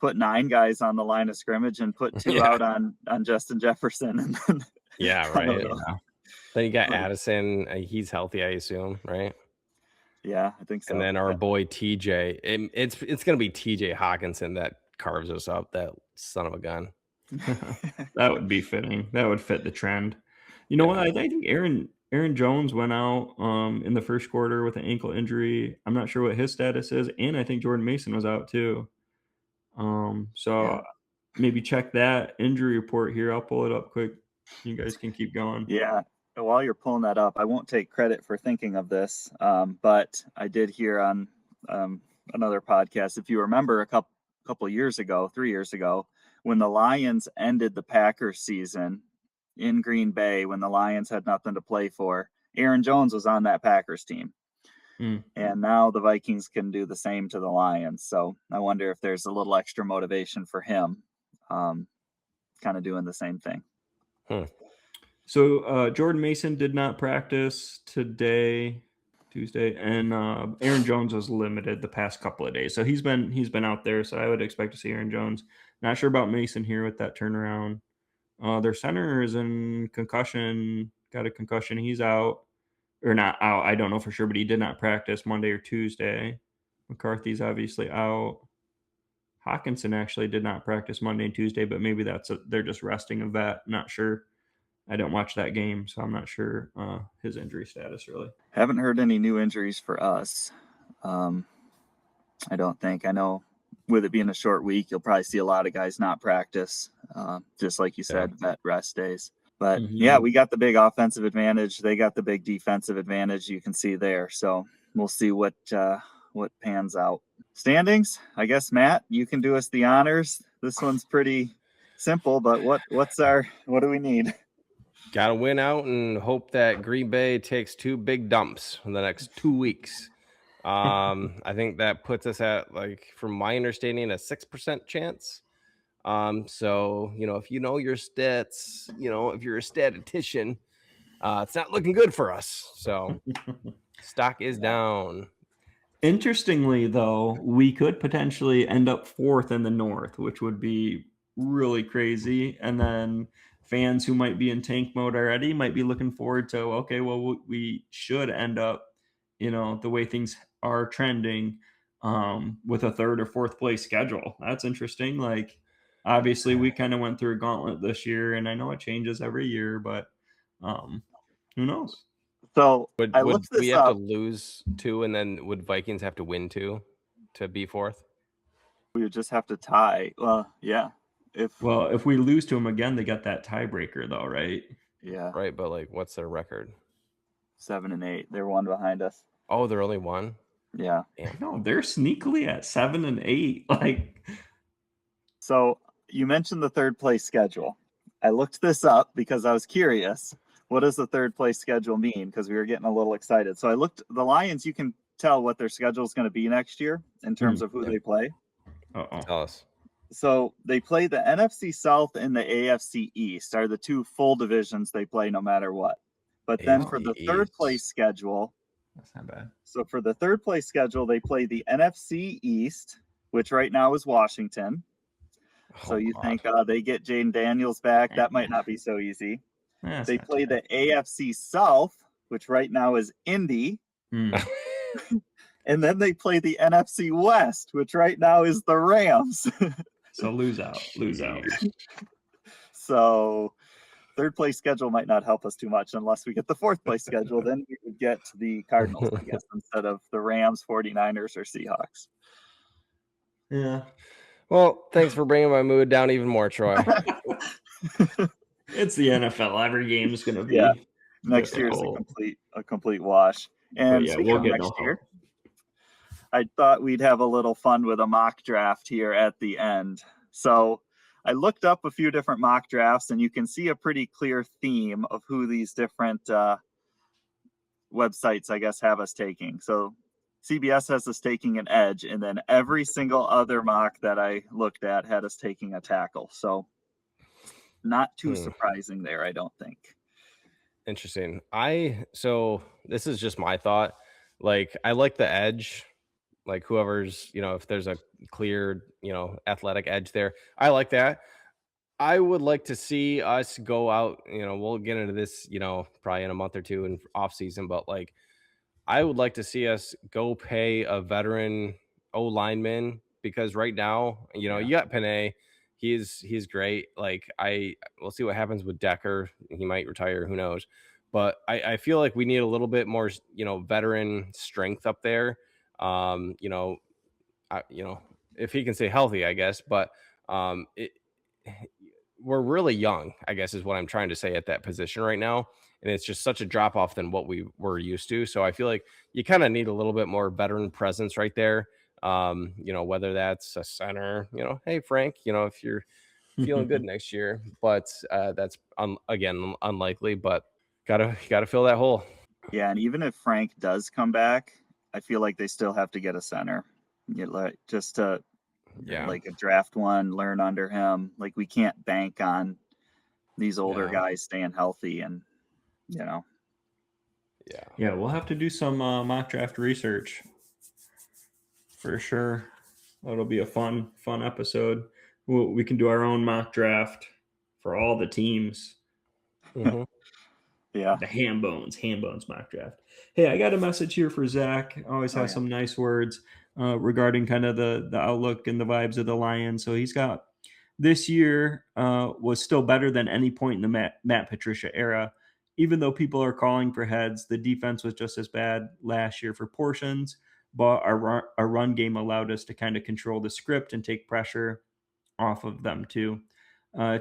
put 9 guys on the line of scrimmage and put 2 out on Justin Jefferson. And then, Yeah, I don't right. know. Then you got Like- Addison. He's healthy, I assume, right? Yeah, I think so. And then our boy TJ. It's gonna be TJ Hawkinson that carves us up. That son of a gun. That would be fitting. That would fit the trend. You know what? I think Aaron Jones went out in the first quarter with an ankle injury. I'm not sure what his status is, and I think Jordan Mason was out too. So maybe check that injury report here. I'll pull it up quick. You guys can keep going. Yeah. While you're pulling that up, I won't take credit for thinking of this, but I did hear on another podcast, if you remember a couple years ago, 3 years ago, when the Lions ended the Packers season in Green Bay, when the Lions had nothing to play for, Aaron Jones was on that Packers team. And now the Vikings can do the same to the Lions. So I wonder if there's a little extra motivation for him, kind of doing the same thing. So Jordan Mason did not practice today, Tuesday, and Aaron Jones was limited the past couple of days. So he's been out there. So I would expect to see Aaron Jones. Not sure about Mason here with that turnaround. Their center is in concussion, got a concussion. He's out, or not out. I don't know for sure, but he did not practice Monday or Tuesday. McCarthy's obviously out. Hawkinson actually did not practice Monday and Tuesday, but maybe they're just resting a vet. Not sure. I don't watch that game, so I'm not sure his injury status really. Haven't heard any new injuries for us. I don't think. I know with it being a short week, you'll probably see a lot of guys not practice, just like you said, vet rest days. But yeah, we got the big offensive advantage. They got the big defensive advantage. You can see there. So we'll see what pans out. Standings, I guess, Matt, you can do us the honors. This one's pretty simple, but what do we need? Got to win out and hope that Green Bay takes 2 big dumps in the next 2 weeks. I think that puts us at, like, from my understanding, a 6% chance. So, if you know your stats, if you're a statistician, it's not looking good for us. So stock is down. Interestingly, though, we could potentially end up 4th in the North, which would be really crazy. And then fans who might be in tank mode already might be looking forward to, okay, well, we should end up, the way things are trending with a 3rd or 4th place schedule. That's interesting. Like, obviously, we kind of went through a gauntlet this year, and I know it changes every year, but who knows? So Would we have to lose 2, and then would Vikings have to win 2 to be 4th? We would just have to tie. Well, yeah. If we lose to them again, they got that tiebreaker, though, right? Yeah. Right, but like, what's their record? 7-8. They're 1 behind us. Oh, they're only 1? Yeah. No, they're sneakily at 7-8. Like, so you mentioned the 3rd place schedule. I looked this up because I was curious. What does the 3rd place schedule mean? Because we were getting a little excited. So I looked. The Lions, you can tell what their schedule is going to be next year in terms of who they play. Tell us. So they play the NFC South and the AFC East are the 2 full divisions they play no matter what. But then for the 3rd place schedule, that's not bad. So for the 3rd place schedule, they play the NFC East, which right now is Washington. So you think they get Jaden Daniels back? That might not be so easy. They play the AFC South, which right now is Indy. And then they play the NFC West, which right now is the Rams. So lose out. So 3rd place schedule might not help us too much unless we get the 4th place schedule. Then we would get the Cardinals, I guess, instead of the Rams, 49ers, or Seahawks. Yeah. Well, thanks for bringing my mood down even more, Troy. It's the NFL. Every game is going to be next year is a complete wash. And we'll get next year, I thought we'd have a little fun with a mock draft here at the end. So I looked up a few different mock drafts, and you can see a pretty clear theme of who these different websites, I guess, have us taking. So CBS has us taking an edge, and then every single other mock that I looked at had us taking a tackle. So not too surprising there, I don't think. Interesting. So this is just my thought. Like I like the edge, like whoever's, if there's a clear, athletic edge there. I like that. I would like to see us go out, we'll get into this, probably in a month or two in off season, but like I would like to see us go pay a veteran O lineman because right now, Yeah. you got Panay. He's great. Like we'll see what happens with Decker. He might retire, who knows. But I feel like we need a little bit more, veteran strength up there. Um, you know, if he can stay healthy, I guess. But it we're really young, I guess, is what I'm trying to say at that position right now. And it's just such a drop off than what we were used to. So I feel like you kind of need a little bit more veteran presence right there. Whether that's a center, hey, Frank, if you're feeling good next year, but that's again unlikely, but gotta fill that hole. Yeah, and even if Frank does come back, I feel like they still have to get a center. Just to Yeah. like a draft one, learn under him. Like we can't bank on these older Yeah. guys staying healthy, and Yeah. Yeah, we'll have to do some mock draft research for sure. That'll be a fun episode. We can do our own mock draft for all the teams. Mhm. yeah. The ham bones mock draft. Hey, I got a message here for Zach. Always has yeah. some nice words regarding kind of the outlook and the vibes of the Lions. So he's got this year was still better than any point in the Matt Patricia era. Even though people are calling for heads, the defense was just as bad last year for portions, but our run game allowed us to kind of control the script and take pressure off of them too.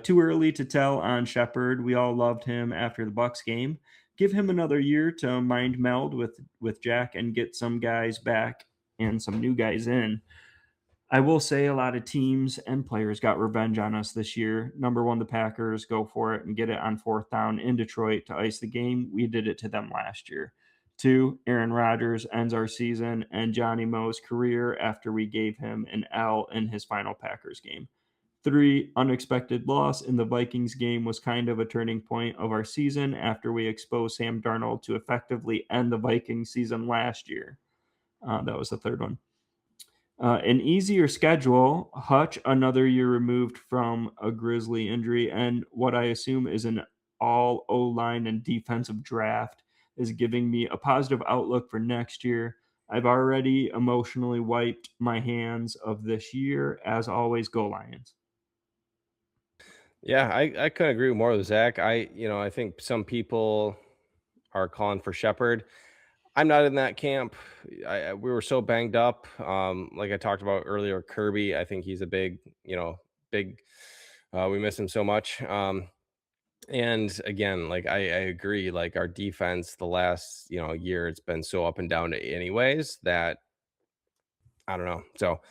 Too early to tell on Shepard. We all loved him after the Bucks game. Give him another year to mind meld with Jack and get some guys back and some new guys in. I will say a lot of teams and players got revenge on us this year. Number one, the Packers go for it and get it on fourth down in Detroit to ice the game. We did it to them last year. Two, Aaron Rodgers ends our season and Johnny Moe's career after we gave him an L in his final Packers game. Three, unexpected loss in the Vikings game was kind of a turning point of our season after we exposed Sam Darnold to effectively end the Vikings season last year. That was the third one. An easier schedule, Hutch another year removed from a Grizzly injury, and what I assume is an all O-line and defensive draft is giving me a positive outlook for next year. I've already emotionally wiped my hands of this year. As always, go Lions. Yeah, I couldn't agree more with Zach. I think some people are calling for Shepard. I'm not in that camp. We were so banged up. Like I talked about earlier, Kirby. I think he's a big. We miss him so much. And again, like I agree. Like our defense, the last year, it's been so up and down, anyways. That I don't know. So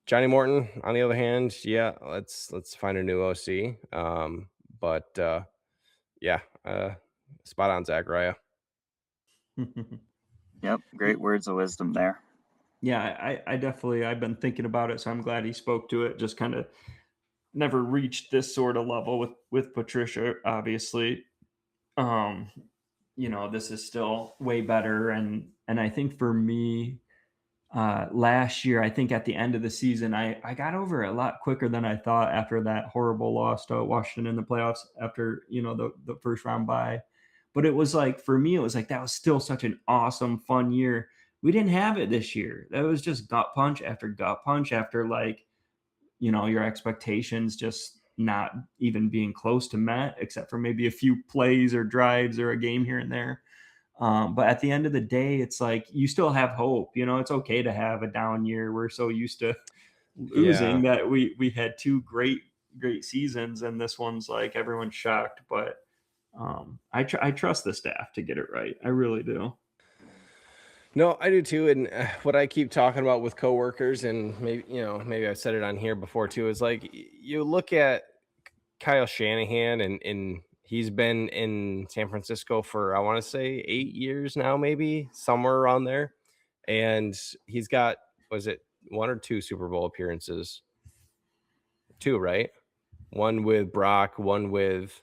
Johnny Morton, on the other hand, yeah, let's find a new OC. But yeah, spot on, Zachariah. Yep. Great words of wisdom there. Yeah, I definitely, I've been thinking about it, so I'm glad he spoke to it. Just kind of never reached this sort of level with Patricia, obviously. This is still way better, and I think for me, last year, I think at the end of the season, I got over it a lot quicker than I thought after that horrible loss to Washington in the playoffs after the first round bye. But it was like, for me, it was like that was still such an awesome, fun year. We didn't have it this year. That was just gut punch after like, your expectations just not even being close to met, except for maybe a few plays or drives or a game here and there. But at the end of the day, it's like you still have hope. It's okay to have a down year. We're so used to losing that we had two great seasons, and this one's like everyone's shocked. But I trust the staff to get it right. I really do. No, I do too. And what I keep talking about with coworkers, and maybe I've said it on here before too, is like you look at Kyle Shanahan, and he's been in San Francisco for, I want to say 8 years now, maybe somewhere around there. And he's got, was it 1 or 2 Super Bowl appearances? 2, right? One with Brock, one with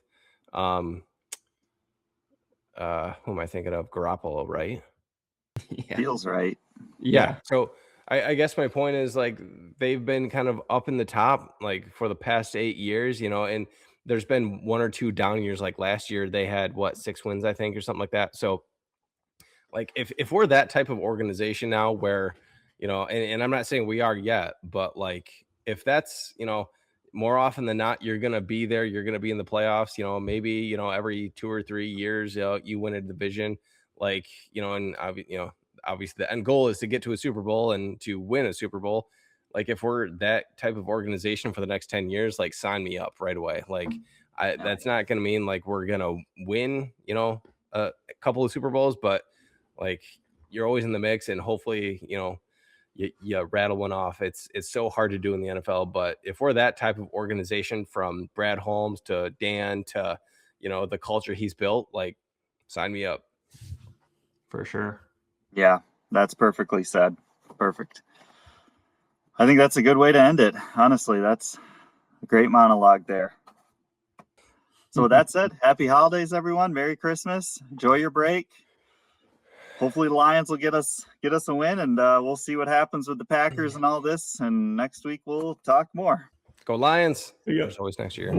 who am I thinking of? Garoppolo, right? Yeah. Feels right. Yeah. So I guess my point is like they've been kind of up in the top like for the past 8 years, and there's been 1 or 2 down years. Like last year they had 6 wins, I think, or something like that. So like if we're that type of organization now where, and I'm not saying we are yet, but like if that's, more often than not, you're going to be there, you're going to be in the playoffs, maybe, every 2 or 3 years, you win a division, like, and obviously the end goal is to get to a Super Bowl and to win a Super Bowl. Like if we're that type of organization for the next 10 years, like sign me up right away. Like that's not going to mean like we're going to win, a couple of Super Bowls, but like you're always in the mix and hopefully, you rattle one off. It's so hard to do in the NFL, but if we're that type of organization from Brad Holmes to Dan to, the culture he's built, like sign me up. For sure. Yeah, that's perfectly said. Perfect. I think that's a good way to end it. Honestly, that's a great monologue there. So with that said, happy holidays, everyone. Merry Christmas. Enjoy your break. Hopefully the Lions will get us a win, and we'll see what happens with the Packers and all this. And next week we'll talk more. Go Lions. Yeah. There's always next year.